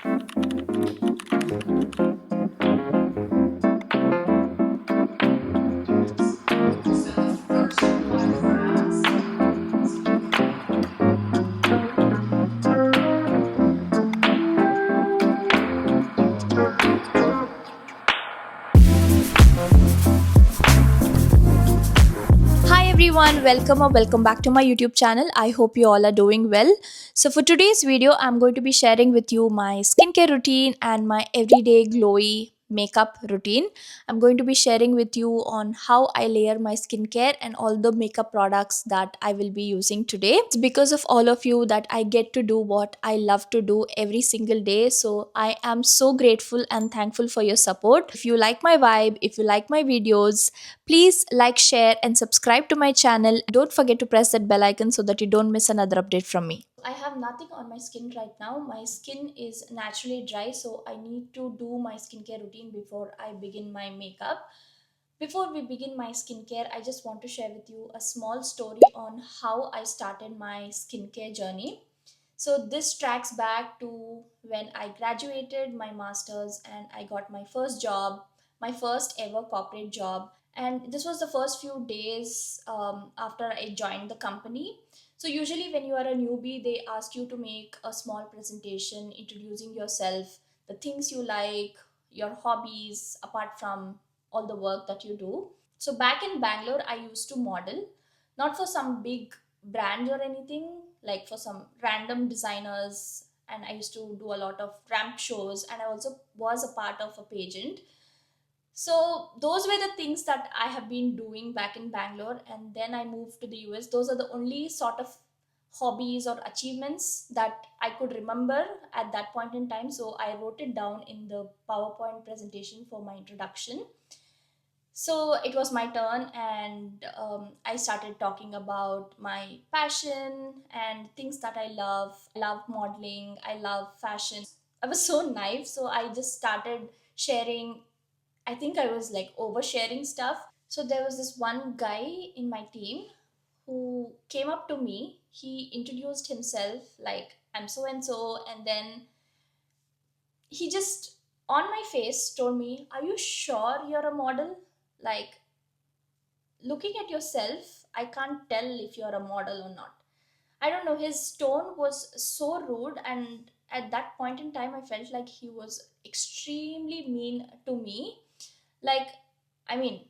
Hi everyone, welcome or welcome back to my YouTube channel. I hope you all are doing well. So for today's video, I'm going to be sharing with you my skincare routine and my everyday glowy makeup routine. I'm going to be sharing with you on how I layer my skincare and all the makeup products that I will be using today. It's because of all of you that I get to do what I love to do every single day. So I am so grateful and thankful for your support. If you like my vibe, if you like my videos, please like, share, and subscribe to my channel. Don't forget to press that bell icon so that you don't miss another update from me. I have nothing on my skin right now. My skin is naturally dry, so I need to do my skincare routine before I begin my makeup. Before we begin my skincare, I just want to share with you a small story on how I started my skincare journey. So, this tracks back to when I graduated my master's and I got my first job, my first ever corporate job. And this was the first few days after I joined the company. So, usually, when you are a newbie, they ask you to make a small presentation introducing yourself, the things you like, your hobbies, apart from all the work that you do. So back in Bangalore, I used to model, not for some big brands or anything, like for some random designers. And I used to do a lot of ramp shows, and I also was a part of a pageant. So those were the things that I have been doing back in Bangalore, and then I moved to the US. Those are the only sort of hobbies or achievements that I could remember at that point in time. So I wrote it down in the PowerPoint presentation for my introduction. So it was my turn, and I started talking about my passion and things that I love. I love modeling, I love fashion. I was so naive, so I just started sharing. I think I was like oversharing stuff. So there was this one guy in my team who came up to me. He introduced himself like, I'm so and so, and then he just on my face told me, "Are you sure you're a model? Like, looking at yourself, I can't tell if you're a model or not." I don't know, his tone was so rude, and at that point in time, I felt like he was extremely mean to me. Like, I mean,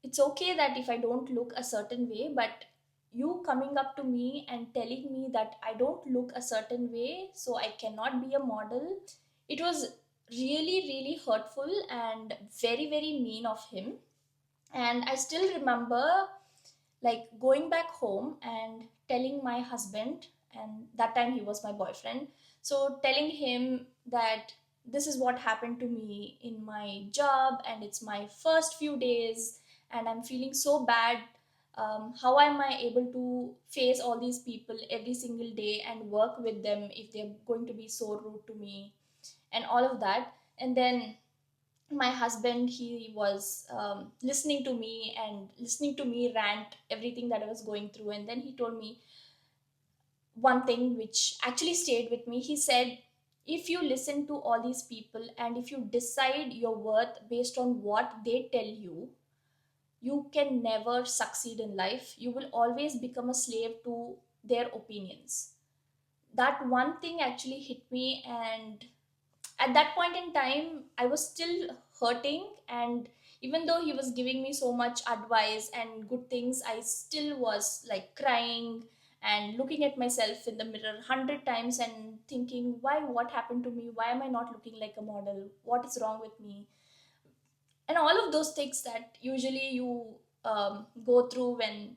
it's okay that if I don't look a certain way, but you coming up to me and telling me that I don't look a certain way, so I cannot be a model, it was really, really hurtful and very, very mean of him. And I still remember like going back home and telling my husband, and that time he was my boyfriend, so telling him that this is what happened to me in my job, and it's my first few days, and I'm feeling so bad. How am I able to face all these people every single day and work with them if they're going to be so rude to me and all of that? And then my husband, he was listening to me and listening to me rant everything that I was going through, and then he told me one thing which actually stayed with me. He said, if you listen to all these people and if you decide your worth based on what they tell you, you can never succeed in life. You will always become a slave to their opinions. That one thing actually hit me, and at that point in time I was still hurting, and even though he was giving me so much advice and good things, I still was like crying and looking at myself in the mirror 100 times and thinking, why, what happened to me, why am I not looking like a model, what is wrong with me, and all of those things that usually you go through when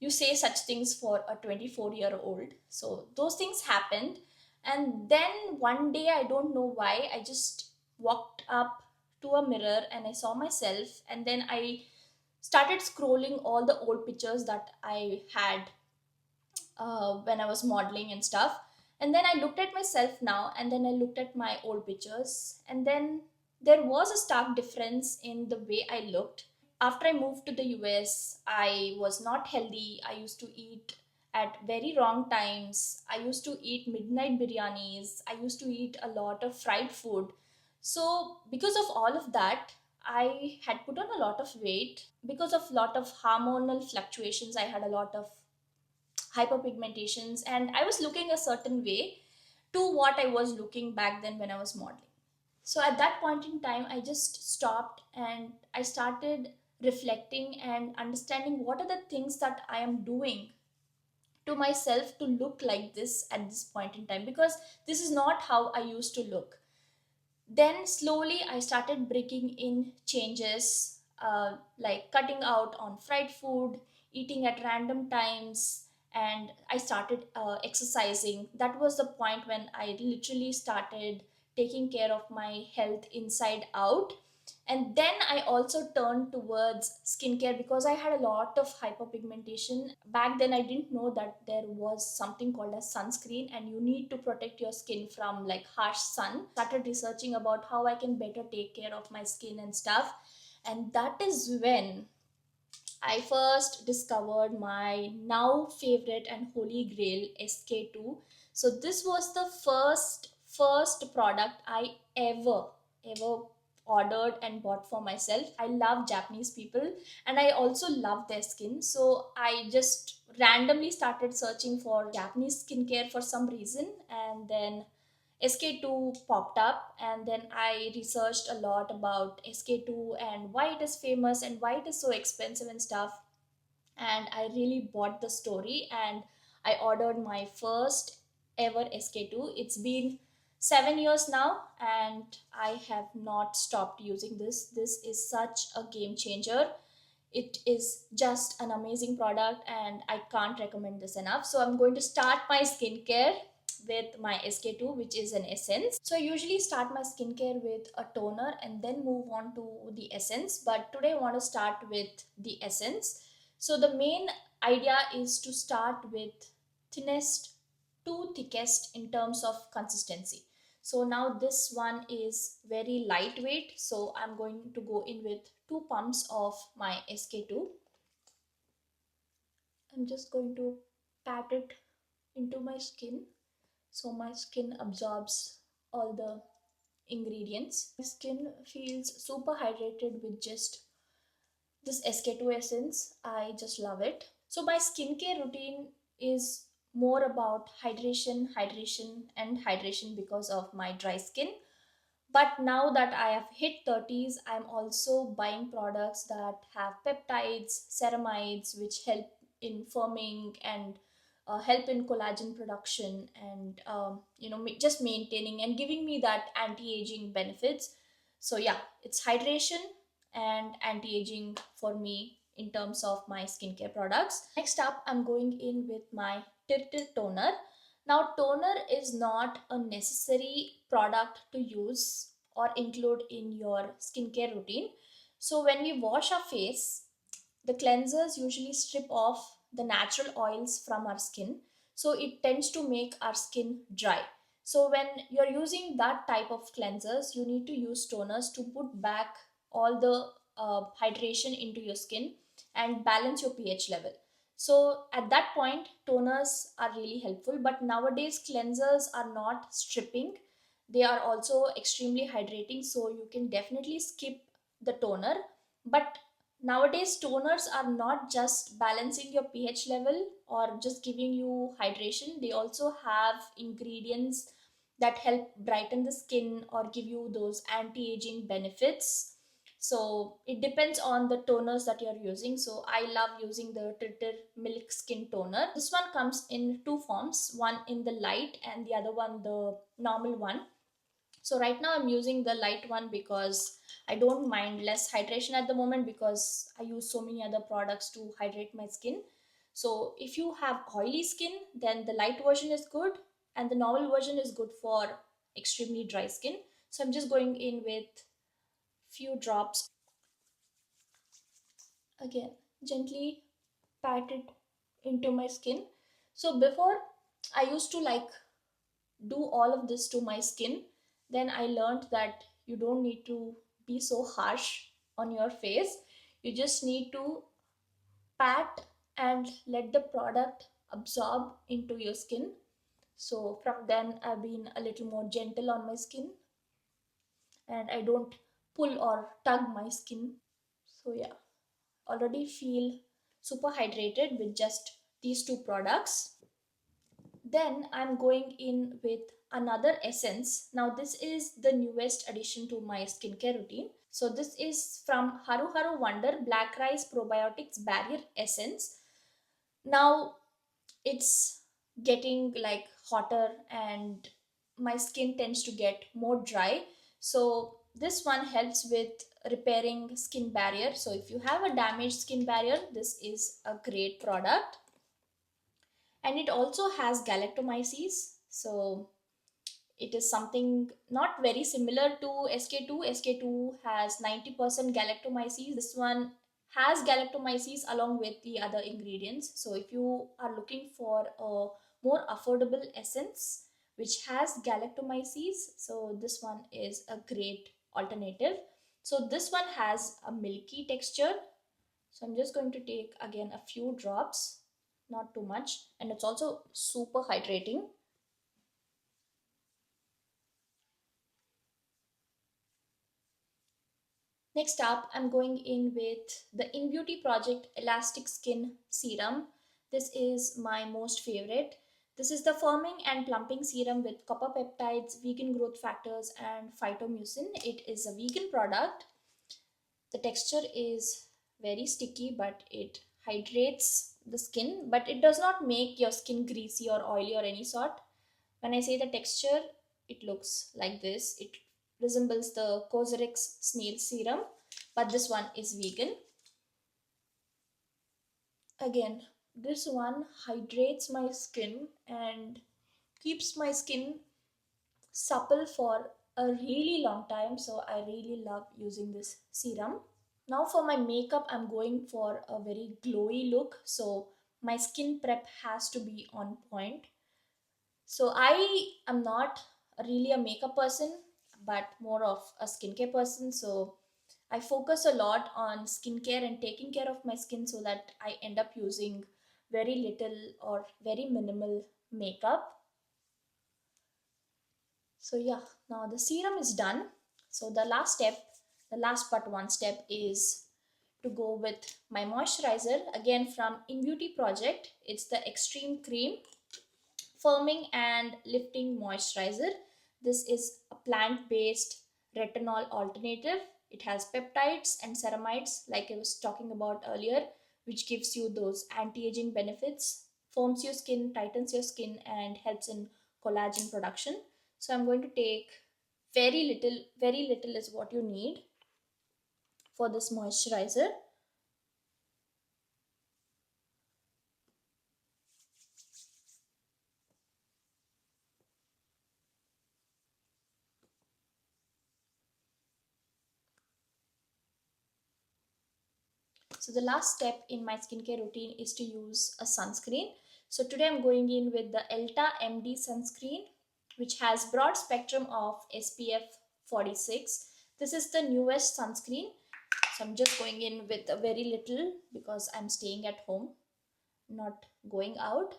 you say such things for a 24-year-old. So those things happened. And then one day, I don't know why, I just walked up to a mirror and I saw myself, and then I started scrolling all the old pictures that I had when I was modeling and stuff. And then I looked at myself now, and then I looked at my old pictures, and then there was a stark difference in the way I looked. After I moved to the US, I was not healthy. I used to eat at very wrong times. I used to eat midnight biryanis. I used to eat a lot of fried food. So because of all of that, I had put on a lot of weight. Because of lot of hormonal fluctuations, I had a lot of hyperpigmentations, and I was looking a certain way to what I was looking back then when I was modeling. So at that point in time, I just stopped and I started reflecting and understanding what are the things that I am doing to myself to look like this at this point in time, because this is not how I used to look. Then slowly I started breaking in changes, like cutting out on fried food, eating at random times, and I started exercising. That was the point when I literally started taking care of my health inside out. And then I also turned towards skincare because I had a lot of hyperpigmentation. Back then I didn't know that there was something called as sunscreen, and you need to protect your skin from like harsh sun. Started researching about how I can better take care of my skin and stuff. And that is when I first discovered my now favorite and holy grail, SK2. So this was the first product I ever ordered and bought for myself. I love Japanese people and I also love their skin. So I just randomly started searching for Japanese skincare for some reason, and then SK2 popped up, and then I researched a lot about SK2 and why it is famous and why it is so expensive and stuff. And I really bought the story and I ordered my first ever SK2. It's been 7 years now and I have not stopped using this. This is such a game changer. It is just an amazing product and I can't recommend this enough. So I'm going to start my skincare with my SK2, which is an essence. So I usually start my skincare with a toner and then move on to the essence, but today I want to start with the essence. So the main idea is to start with thinnest to thickest in terms of consistency. So now this one is very lightweight, so I'm going to go in with two pumps of my SK2. I'm just going to pat it into my skin so my skin absorbs all the ingredients. My skin feels super hydrated with just this SK2 essence. I just love it. So my skincare routine is more about hydration, hydration, and hydration because of my dry skin. But now that I have hit 30s, I'm also buying products that have peptides, ceramides, which help in firming and help in collagen production, and just maintaining and giving me that anti-aging benefits. So yeah, it's hydration and anti-aging for me in terms of my skincare products. Next up, I'm going in with my Tirtil toner. Now, toner is not a necessary product to use or include in your skincare routine. So, when we wash our face, the cleansers usually strip off the natural oils from our skin. So, it tends to make our skin dry. So, when you're using that type of cleansers, you need to use toners to put back all the hydration into your skin and balance your pH level. So at that point, toners are really helpful. But nowadays, cleansers are not stripping, they are also extremely hydrating. So you can definitely skip the toner. But nowadays, toners are not just balancing your pH level or just giving you hydration, they also have ingredients that help brighten the skin or give you those anti aging benefits. So it depends on the toners that you're using. So I love using the Titter Milk Skin Toner. This one comes in two forms, one in the light and the other one the normal one. So right now I'm using the light one because I don't mind less hydration at the moment because I use so many other products to hydrate my skin. So if you have oily skin, then the light version is good and the normal version is good for extremely dry skin. So I'm just going in with few drops. Again, gently pat it into my skin. So before, I used to like do all of this to my skin. Then I learned that you don't need to be so harsh on your face. You just need to pat and let the product absorb into your skin. So from then I've been a little more gentle on my skin, and I don't pull or tug my skin. So yeah, already feel super hydrated with just these two products. Then I'm going in with another essence. Now this is the newest addition to my skincare routine. So this is from Haru Haru Wonder Black Rice Probiotics Barrier Essence. Now it's getting like hotter and my skin tends to get more dry. So this one helps with repairing skin barrier. So if you have a damaged skin barrier, this is a great product. And it also has galactomyces. So it is something not very similar to SK2. SK2 has 90% galactomyces. This one has galactomyces along with the other ingredients. So if you are looking for a more affordable essence which has galactomyces, so this one is a great alternative. So this one has a milky texture. So I'm just going to take again a few drops, not too much, and it's also super hydrating. Next up, I'm going in with the In Beauty Project Elastic Skin Serum. This is my most favorite. This is the firming and plumping serum with copper peptides, vegan growth factors, and phytomucin. It is a vegan product. The texture is very sticky, but it hydrates the skin, but it does not make your skin greasy or oily or any sort. When I say the texture, it looks like this. It resembles the Cosrx snail serum, but this one is vegan. Again, this one hydrates my skin and keeps my skin supple for a really long time. So I really love using this serum. Now for my makeup, I'm going for a very glowy look. So my skin prep has to be on point. So I am not really a makeup person, but more of a skincare person. So I focus a lot on skincare and taking care of my skin so that I end up using very little or very minimal makeup. So yeah, now the serum is done. So the last step, the last but one step is to go with my moisturizer again from In Beauty Project. It's the Extreme Cream Firming and Lifting Moisturizer. This is a plant based retinol alternative. It has peptides and ceramides, like I was talking about earlier, which gives you those anti aging benefits, firms your skin, tightens your skin, and helps in collagen production. So, I'm going to take very little is what you need for this moisturizer. So the last step in my skincare routine is to use a sunscreen. So today I'm going in with the Elta MD sunscreen, which has broad spectrum of SPF 46. This is the newest sunscreen. So I'm just going in with a very little because I'm staying at home, not going out.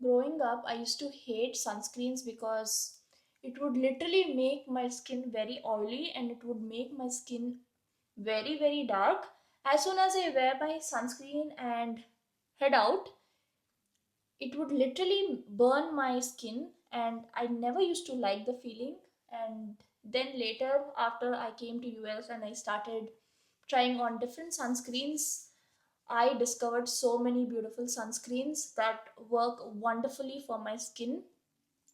Growing up, I used to hate sunscreens because it would literally make my skin very oily and it would make my skin very dark. As soon as I wear my sunscreen and head out, it would literally burn my skin, and I never used to like the feeling. And then later, after I came to US and I started trying on different sunscreens, I discovered so many beautiful sunscreens that work wonderfully for my skin.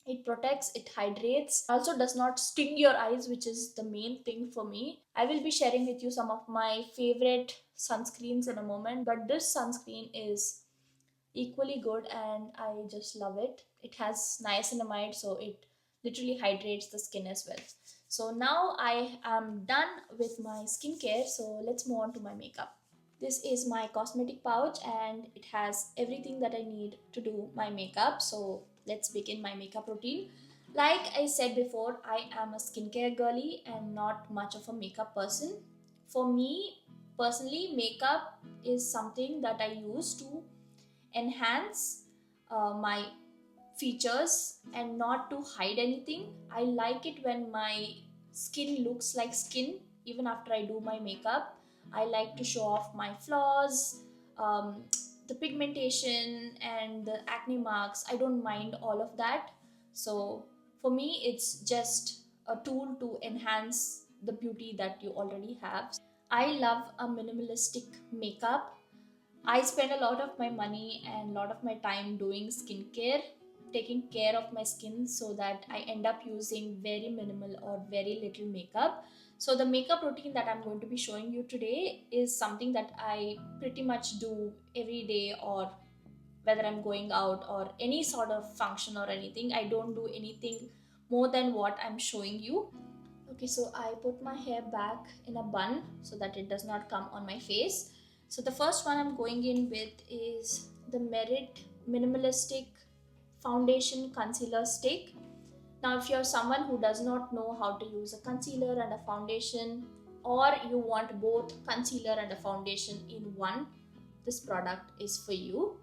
It protects, it hydrates, also does not sting your eyes, which is the main thing for me. I will be sharing with you some of my favorite sunscreens in a moment, but this sunscreen is equally good and I just love it. It has niacinamide, so it literally hydrates the skin as well. So now I am done with my skincare, so let's move on to my makeup. This is my cosmetic pouch and it has everything that I need to do my makeup. So let's begin my makeup routine. Like I said before, I am a skincare girly and not much of a makeup person. For me, Personally, makeup is something that I use to enhance my features and not to hide anything. I like it when my skin looks like skin even after I do my makeup. I like to show off my flaws, um, the pigmentation, and the acne marks. I don't mind all of that. So for me, it's just a tool to enhance the beauty that you already have. I love a minimalistic makeup. I spend a lot of my money and a lot of my time doing skincare, taking care of my skin so that I end up using very minimal or very little makeup. So, the makeup routine that I'm going to be showing you today is something that I pretty much do every day, or whether I'm going out or any sort of function or anything. I don't do anything more than what I'm showing you. Okay, so I put my hair back in a bun so that it does not come on my face. So the first one I'm going in with is the Merit Minimalistic Foundation Concealer Stick. Now, if you're someone who does not know how to use a concealer and a foundation, or you want both concealer and a foundation in one, this product is for you.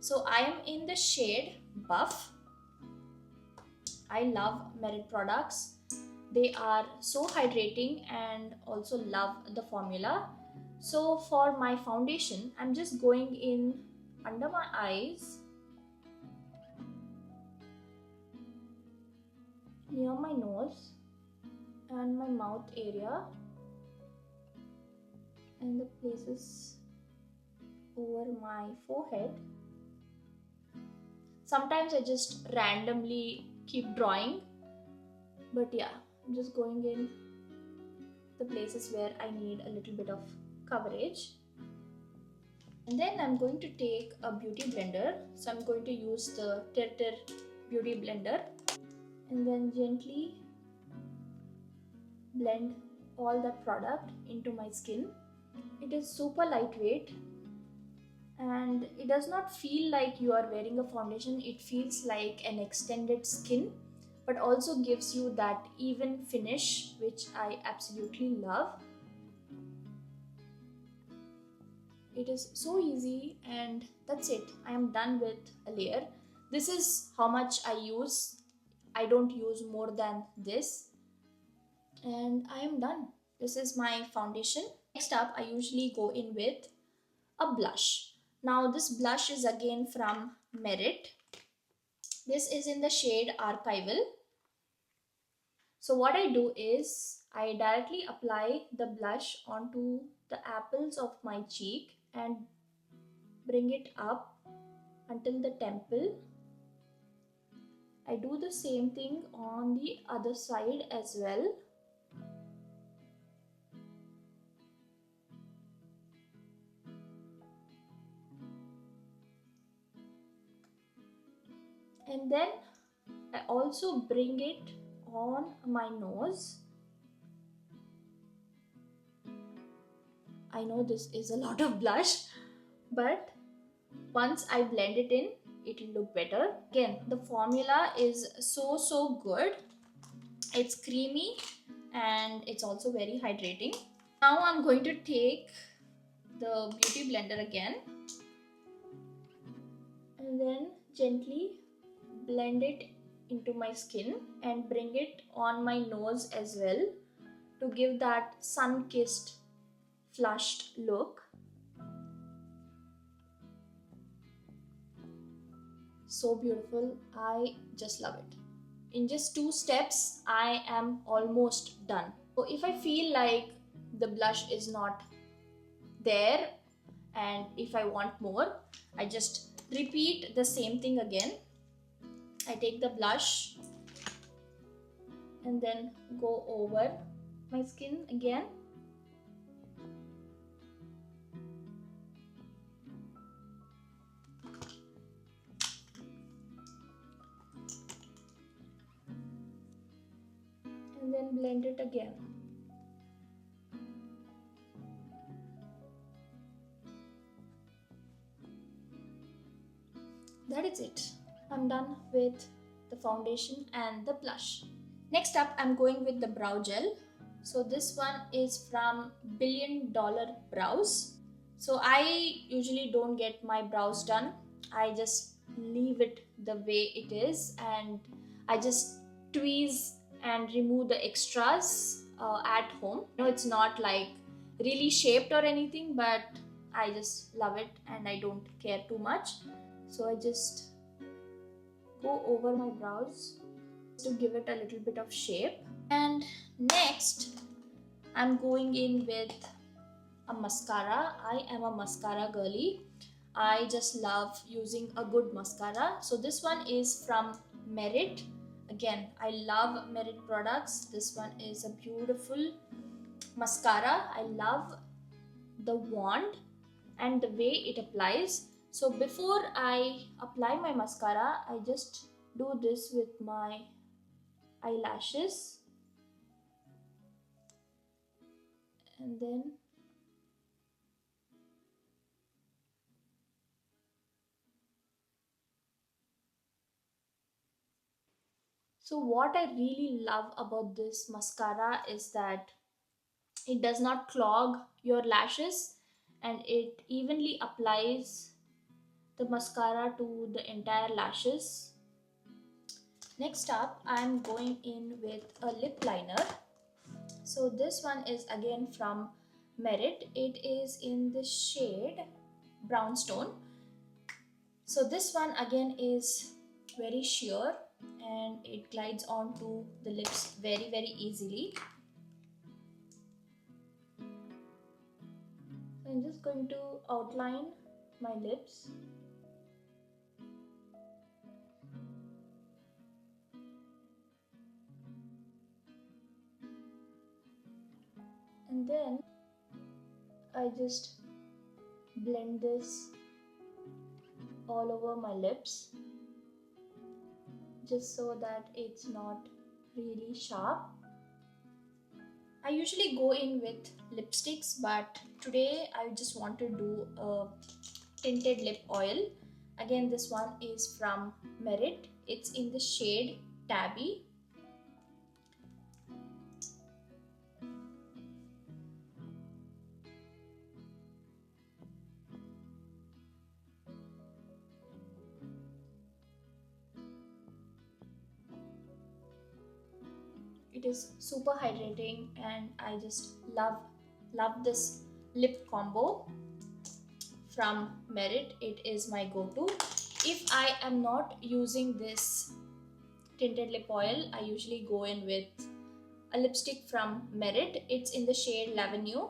So I am in the shade Buff. I love Merit products. They are so hydrating and also love the formula. So for my foundation, I'm just going in under my eyes, near my nose and my mouth area, and the places over my forehead. Sometimes I just randomly keep drawing, but yeah, I'm just going in the places where I need a little bit of coverage. And then I'm going to take a beauty blender. So I'm going to use the Tir beauty blender and then gently blend all that product into my skin. It is super lightweight and it does not feel like you are wearing a foundation. It feels like an extended skin, but also gives you that even finish, which I absolutely love. It is so easy, and that's it. I am done with a layer. This is how much I use. I don't use more than this, and I am done. This is my foundation. Next up, I usually go in with a blush. Now this blush is again from Merit. This is in the shade Archival. So what I do is I directly apply the blush onto the apples of my cheek and bring it up until the temple. I do the same thing on the other side as well. And then I also bring it on my nose. I know this is a lot of blush, but once I blend it in, it will look better. Again, the formula is so good. It's creamy and it's also very hydrating. Now I'm going to take the beauty blender again and then gently blend it into my skin and bring it on my nose as well to give that sun-kissed flushed look. So beautiful. I just love it. In just 2 steps, I am almost done. So if I feel like the blush is not there and if I want more, I just repeat the same thing again. I take the blush and then go over my skin again. And then blend it again. That is it. I'm done with the foundation and the blush. Next up, I'm going with the brow gel. So this one is from Billion Dollar Brows. So I usually don't get my brows done. I just leave it the way it is, and I just tweeze and remove the extras at home. No, it's not like really shaped or anything, but I just love it and I don't care too much. So I just go over my brows to give it a little bit of shape. And next, I'm going in with a mascara. I am a mascara girly. I just love using a good mascara. So this one is from Merit. Again, I love Merit products. This one is a beautiful mascara. I love the wand and the way it applies. So before I apply my mascara, I just do this with my eyelashes, and then so what I really love about this mascara is that it does not clog your lashes, and it evenly applies the mascara to the entire lashes. Next up, I'm going in with a lip liner. So this one is again from Merit. It is in the shade Brownstone. So this one again is very sheer and it glides onto the lips very easily. So I'm just going to outline my lips. And then I just blend this all over my lips, just so that it's not really sharp. I usually go in with lipsticks, but today I just want to do a tinted lip oil. Again, this one is from Merit. It's in the shade Tabby. It is super hydrating and I just love this lip combo from Merit. It is my go-to. If I am not using this tinted lip oil, I usually go in with a lipstick from Merit. It's in the shade L'Avenue.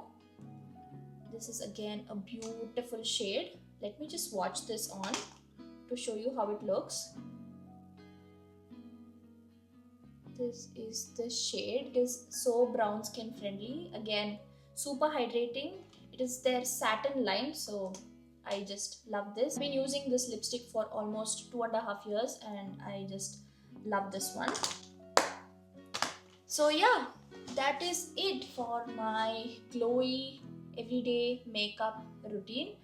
This is again a beautiful shade. Let me just swatch this on to show you how it looks. This is the shade. It is so brown skin friendly. Again, super hydrating. It is their satin line, so I just love this. I've been using this lipstick for almost 2.5 years and I just love this one. So yeah, that is it for my glowy everyday makeup routine.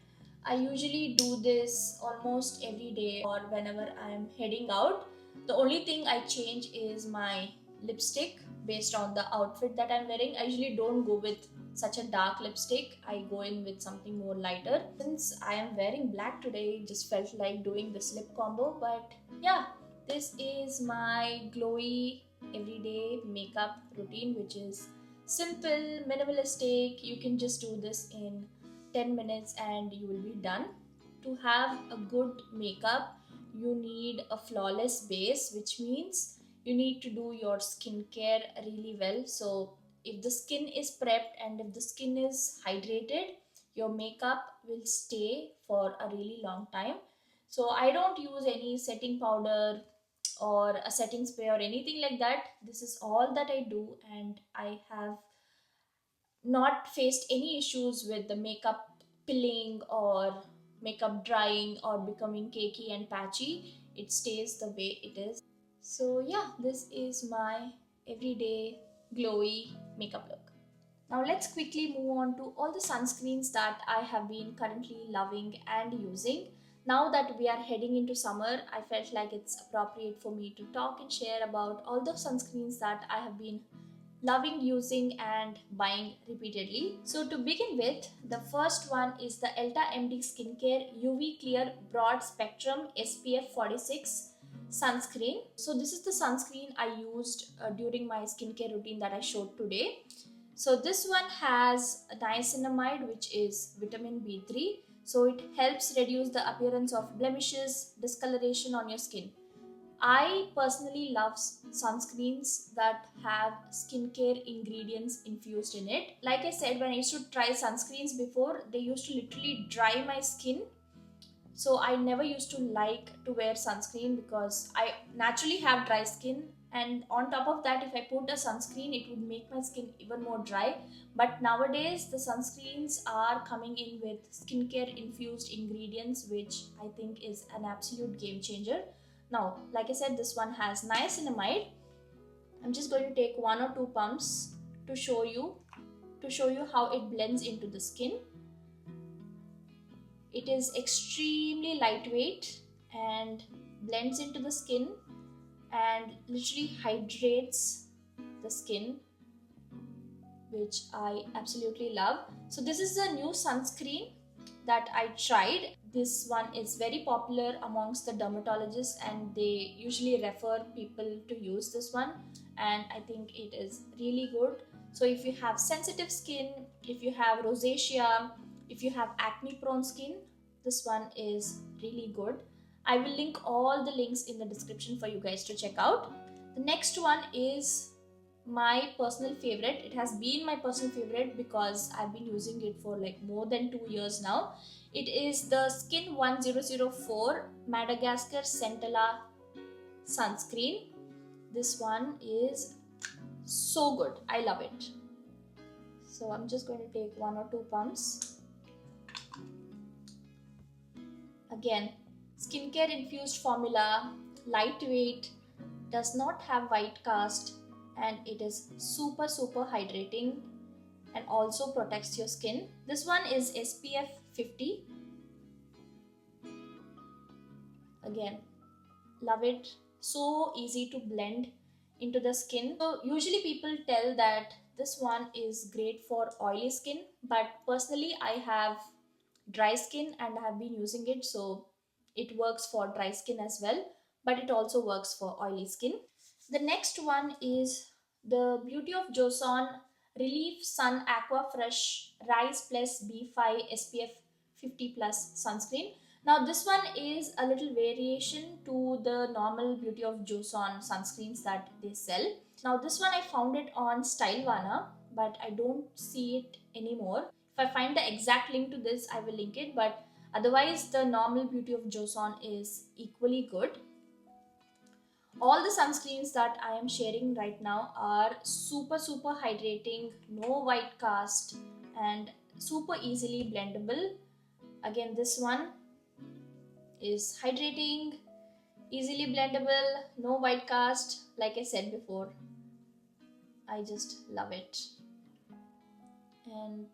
I usually do this almost every day or whenever I am heading out. The only thing I change is my lipstick based on the outfit that I'm wearing. I usually don't go with such a dark lipstick. I go in with something more lighter. Since I am wearing black today, just felt like doing this lip combo. But yeah, this is my glowy everyday makeup routine, which is simple, minimalistic. You can just do this in 10 minutes and you will be done. To have a good makeup, you need a flawless base, which means you need to do your skincare really well. So if the skin is prepped and if the skin is hydrated, your makeup will stay for a really long time. So I don't use any setting powder or a setting spray or anything like that. This is all that I do, and I have not faced any issues with the makeup pilling or makeup drying or becoming cakey and patchy. It stays the way it is. So yeah, this is my everyday glowy makeup look. Now let's quickly move on to all the sunscreens that I have been currently loving and using. Now that we are heading into summer, I felt like it's appropriate for me to talk and share about all the sunscreens that I have been loving using and buying repeatedly. So to begin with, the first one is the Elta MD Skincare UV Clear Broad Spectrum SPF 46 sunscreen. So this is the sunscreen I used during my skincare routine that I showed today. So this one has niacinamide, which is vitamin B3. So it helps reduce the appearance of blemishes, discoloration on your skin. I personally love sunscreens that have skincare ingredients infused in it. Like I said, when I used to try sunscreens before, they used to literally dry my skin. So I never used to like to wear sunscreen because I naturally have dry skin, and on top of that, if I put a sunscreen, it would make my skin even more dry. But nowadays the sunscreens are coming in with skincare infused ingredients, which I think is an absolute game changer. Now, like I said, this one has niacinamide. I'm just going to take 1 or 2 pumps to show you how it blends into the skin. It is extremely lightweight and blends into the skin and literally hydrates the skin, which I absolutely love. So this is a new sunscreen that I tried. This one is very popular amongst the dermatologists, and they usually refer people to use this one, and I think it is really good. So if you have sensitive skin, if you have rosacea, if you have acne prone skin, this one is really good. I will link all the links in the description for you guys to check out. The next one is my personal favorite. It has been my personal favorite because I've been using it for like more than 2 years now. It is the Skin 1004 Madagascar Centella sunscreen. This one is so good. I love it. So I'm just going to take 1 or 2 pumps. Again, skincare infused formula, lightweight, does not have white cast, and it is super hydrating and also protects your skin. This one is SPF 50. Again, love it. So easy to blend into the skin. So usually people tell that this one is great for oily skin, but personally I have dry skin and I have been using it, so it works for dry skin as well, but it also works for oily skin. The next one is the Beauty of Joseon Relief Sun Aqua Fresh Rise Plus B5 SPF 50 plus sunscreen. Now this one is a little variation to the normal Beauty of Joseon sunscreens that they sell. Now this one I found it on Stylevana, but I don't see it anymore. If I find the exact link to this, I will link it, but otherwise the normal Beauty of Joseon is equally good. All the sunscreens that I am sharing right now are super hydrating, no white cast, and super easily blendable. Again, this one is hydrating, easily blendable, no white cast. Like I said before, I just love it. And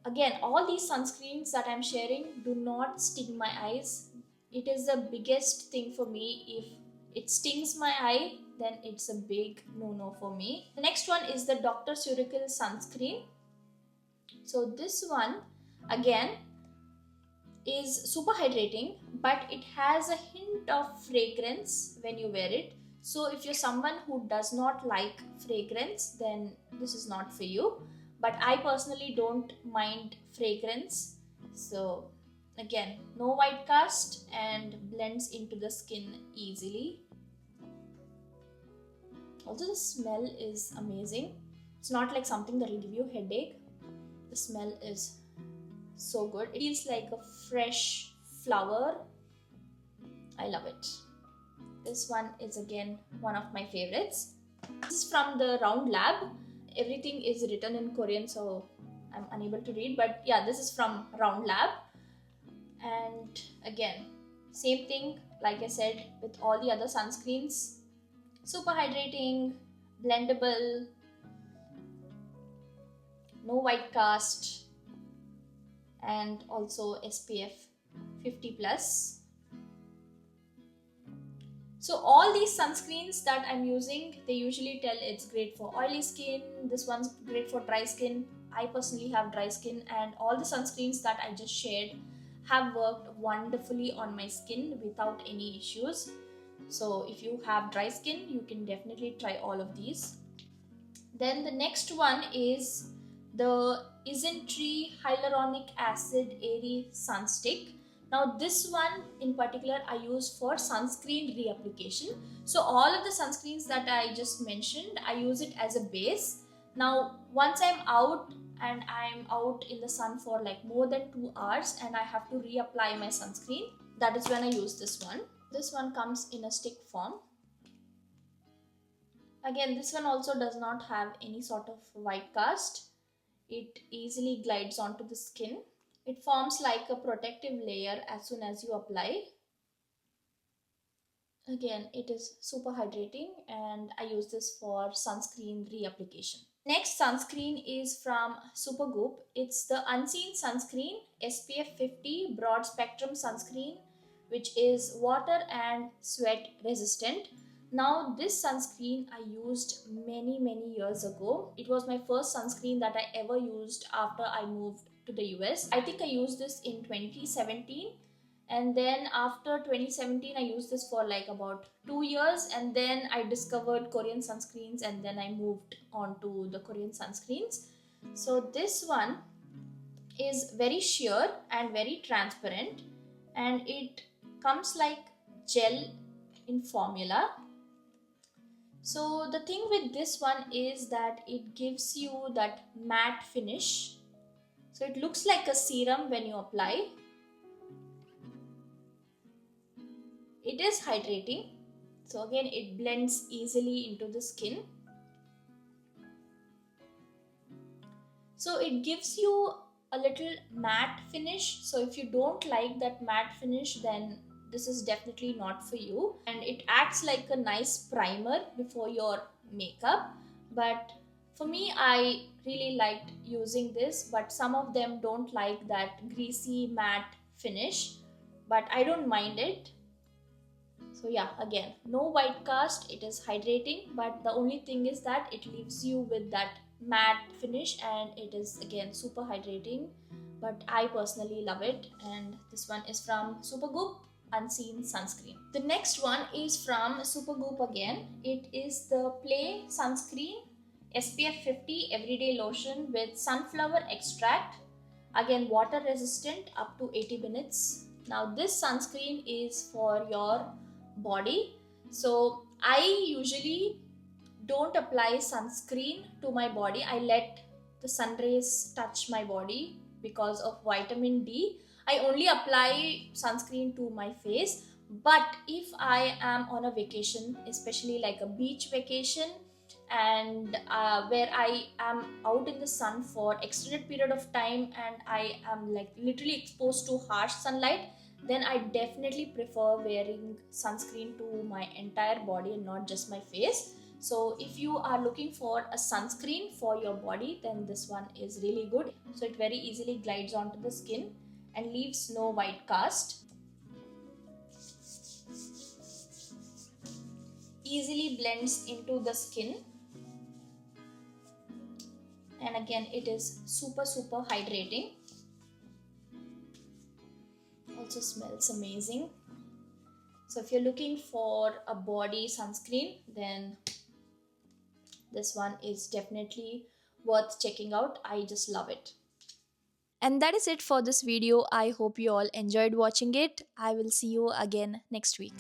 again, all these sunscreens that I'm sharing do not sting my eyes. It is the biggest thing for me. If it stings my eye, then it's a big no-no for me. The next one is the Dr. Surical sunscreen. So this one again is super hydrating, but it has a hint of fragrance when you wear it. So if you're someone who does not like fragrance, then this is not for you. But I personally don't mind fragrance. So again, no white cast and blends into the skin easily. Also, the smell is amazing. It's not like something that will give you a headache. The smell is so good. It feels like a fresh flower. I love it. This one is again one of my favorites. This is from the Round Lab. Everything is written in Korean, so I'm unable to read, but yeah, this is from Round Lab. And again, same thing like I said with all the other sunscreens. Super hydrating, blendable, no white cast, and also SPF 50 plus. So all these sunscreens that I'm using, they usually tell it's great for oily skin, this one's great for dry skin. I personally have dry skin, and all the sunscreens that I just shared have worked wonderfully on my skin without any issues. So if you have dry skin, you can definitely try all of these. Then the next one is the Isntree Hyaluronic Acid Airy Sunstick. Now this one in particular I use for sunscreen reapplication. So all of the sunscreens that I just mentioned, I use it as a base. Now once I'm out and I'm out in the sun for like more than 2 hours and I have to reapply my sunscreen, that is when I use this one. This one comes in a stick form. Again, this one also does not have any sort of white cast. It easily glides onto the skin. It forms like a protective layer as soon as you apply. Again, it is super hydrating, and I use this for sunscreen reapplication. Next sunscreen is from Supergoop. It's the Unseen Sunscreen SPF 50 Broad Spectrum Sunscreen, which is water and sweat resistant. Now this sunscreen I used many years ago. It was my first sunscreen that I ever used after I moved to the US. I think I used this in 2017, and then after 2017 I used this for like about 2 years, and then I discovered Korean sunscreens, and then I moved on to the Korean sunscreens. So this one is very sheer and very transparent, and it comes like gel in formula. So the thing with this one is that it gives you that matte finish. So it looks like a serum when you apply. It is hydrating. So again, it blends easily into the skin. So it gives you a little matte finish. So if you don't like that matte finish, then this is definitely not for you. And it acts like a nice primer before your makeup. But for me, I really liked using this, but some of them don't like that greasy matte finish. But I don't mind it. So yeah, again, no white cast, it is hydrating, but the only thing is that it leaves you with that matte finish, and it is again super hydrating. But I personally love it, and this one is from Supergoop Unseen Sunscreen. The next one is from Supergoop again. It is the Play Sunscreen SPF 50 Everyday Lotion with sunflower extract. Again, water resistant up to 80 minutes. Now this sunscreen is for your body. So I usually don't apply sunscreen to my body. I let the sun rays touch my body because of vitamin D. I only apply sunscreen to my face. But if I am on a vacation, especially like a beach vacation, and where I am out in the sun for extended period of time and I am like literally exposed to harsh sunlight, then I definitely prefer wearing sunscreen to my entire body and not just my face. So if you are looking for a sunscreen for your body, then this one is really good. So it very easily glides onto the skin and leaves no white cast. Easily blends into the skin. And again, it is super hydrating. Also smells amazing. So if you're looking for a body sunscreen, then this one is definitely worth checking out. I just love it. And that is it for this video. I hope you all enjoyed watching it. I will see you again next week.